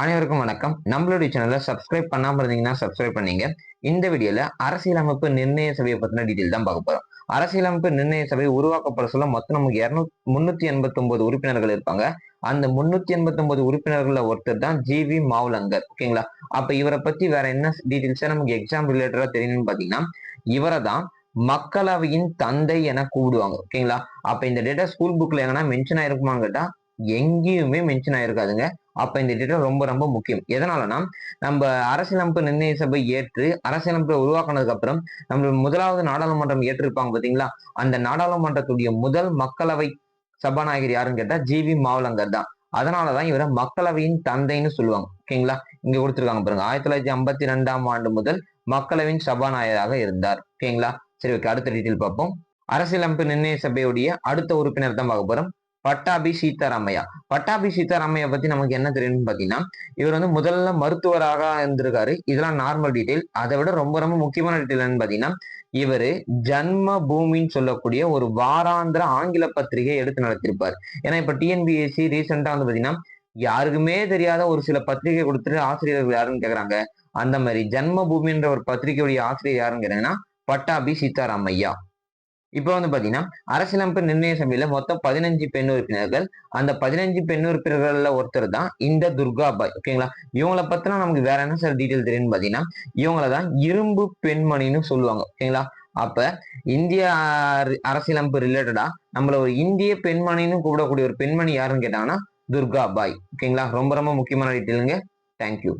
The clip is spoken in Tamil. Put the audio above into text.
அனைவருக்கும் வணக்கம். நம்மளுடைய சேனலை சப்ஸ்கிரைப் பண்ணாம இருந்தீங்கன்னா சப்ஸ்கிரைப் பண்ணீங்க. இந்த வீடியோல அரசியலமைப்பு நிர்ணய சபையை பத்தின டீட்டெயில் தான் பார்க்க போறோம். அரசியலமைப்பு நிர்ணய சபை உருவாக்கப்பட சொல்ல மொத்தம் நமக்கு 389 உறுப்பினர்கள் இருப்பாங்க. அந்த 389 உறுப்பினர்கள்ல ஒருத்தர் தான் ஜி.வி. மாவுலங்கர். ஓகேங்களா? அப்ப இவரை பத்தி வேற என்ன டீட்டெயில்ஸா நமக்கு எக்ஸாம் ரிலேட்டடா தெரியணும்னு பாத்தீங்கன்னா, இவரை தான் மக்களவையின் தந்தை என கூப்பிடுவாங்க. ஓகேங்களா? அப்ப இந்த டேட்டா ஸ்கூல் புக்ல எங்கன்னா மென்ஷன் ஆயிருக்குமான்னு கேட்டா எங்கேயுமே மென்ஷன் ஆயிருக்காதுங்க. அப்ப இந்த டேட்டா ரொம்ப ரொம்ப முக்கியம். எதனாலனா நம்ம அரசியலமைப்பு நிர்ணய சபை ஏற்று அரசியலமைப்பை உருவாக்குனதுக்கு அப்புறம் நம்ம முதலாவது நாடாளுமன்றம் ஏற்றிருப்பாங்க பாத்தீங்களா? அந்த நாடாளுமன்றத்துடைய முதல் மக்களவை சபாநாயகர் யாருன்னு கேட்டா ஜி.வி. மாவலங்கர் தான். அதனாலதான் இவரை மக்களவையின் தந்தைன்னு சொல்லுவாங்க. ஓகேங்களா? இங்க கொடுத்திருக்காங்க பாருங்க. 1952ஆம் ஆண்டு முதல் மக்களவையின் சபாநாயகராக இருந்தார். ஓகேங்களா? சரி, ஓகே. அடுத்த டீட்டெயில் பார்ப்போம். அரசியலமைப்பு நிர்ணய சபையுடைய அடுத்த உறுப்பினர் தான் பார்க்க போறோம். பட்டாபி சீதாராமையா. பட்டாபி சீதாராமையா பத்தி நமக்கு என்ன தெரியும்னு பாத்தீங்கன்னா, இவர் முதல்ல மருத்துவராக இருந்திருக்காரு. இதெல்லாம் நார்மல் டீடைல். அதை விட ரொம்ப ரொம்ப முக்கியமான டீடைல் என்னன்னு பாத்தீங்கன்னா, இவரு ஜன்ம பூமின்னு சொல்லக்கூடிய ஒரு வாராந்திர ஆங்கில பத்திரிகை எடுத்து நடத்திருப்பார். ஏன்னா இப்ப டிஎன்பிஎஸ்சி ரீசெண்டா பாத்தீங்கன்னா, யாருக்குமே தெரியாத ஒரு சில பத்திரிகை கொடுத்துட்டு ஆசிரியர்கள் யாருன்னு கேக்குறாங்க. அந்த மாதிரி ஜன்ம பூமின்ற ஒரு பத்திரிகையுடைய ஆசிரியர் யாருன்னு கேட்டீங்கன்னா பட்டாபி சீதாராமையா. இப்ப பாத்தீங்கன்னா அரசியலமைப்பு நிர்ணய சபையில மொத்தம் 15 பெண் உறுப்பினர்கள். அந்த 15 பெண் உறுப்பினர்கள்ல ஒருத்தர் தான் இந்த துர்காபாய். ஓகேங்களா? இவங்களை பத்தினா நமக்கு வேற என்ன சார் டீட்டெயில் தெரியும்னு பாத்தீங்கன்னா, இவங்களதான் இரும்பு பெண்மணின்னு சொல்லுவாங்க. ஓகேங்களா? அப்ப இந்திய அரசியலமைப்பு ரிலேட்டடா நம்மள ஒரு இந்திய பெண்மணின்னு கூப்பிடக்கூடிய ஒரு பெண்மணி யாருன்னு கேட்டாங்கன்னா துர்காபாய். ஓகேங்களா? ரொம்ப ரொம்ப முக்கியமான டீட்டெயிலுங்க. தேங்க்யூ.